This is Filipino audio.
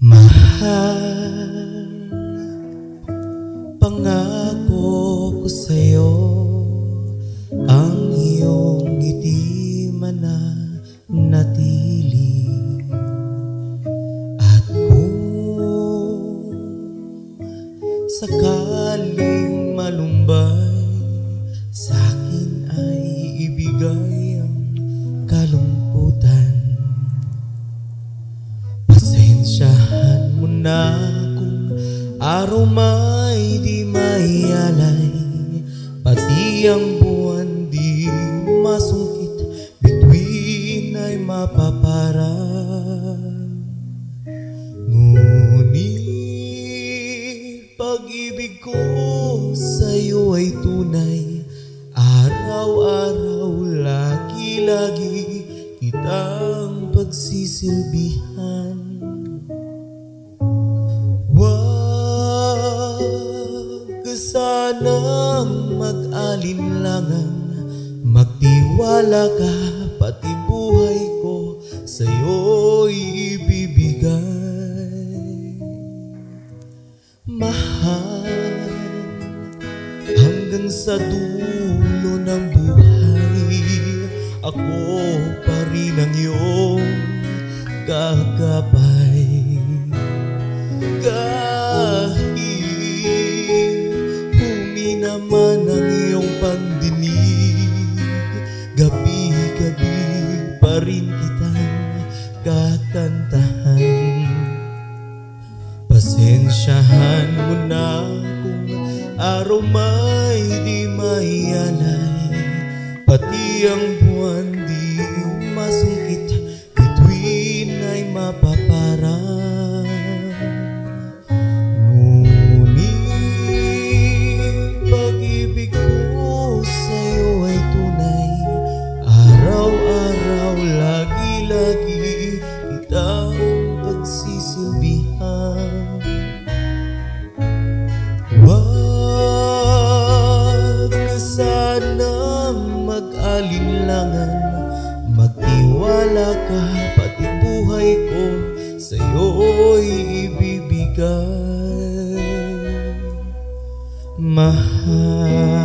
Mahal, pangako ko sa'yo, ang iyong ngiti mananatili. At kung sakaling malumbay, sa'kin ay ibigay ang kalungkutan. Pasensyahan mo na kung araw may di maialay, pati ang buwan di masungkit, bituin ay mapaparang. Ngunit pag-ibig ko sa'yo ay tunay, araw-araw, lagi-lagi kitang pagsisilbihan. Huwag ka sanang mag-alinlangan, magtiwala ka, pati buhay ko sa'yo'y ibibigay. Mahal, hanggang sa dulo ng buhay, ako pa rin ang iyong gagabay. Kahit humina man ang iyong pandinig, gabi-gabi pa rin kitang kakantahan. Pasensyahan mo na kung araw may di maialay, pati ang buwan di masungkit, bituin ay mapaparang. Ngunit pag-ibig ko sa'yo ay tunay, araw-araw, lagi-lagi kitang pagsisilbihan. Huwag ka sanang mag-alinlangan, magtiwala ka, pati buhay ko sa'yo'y ibibigay. Mahal.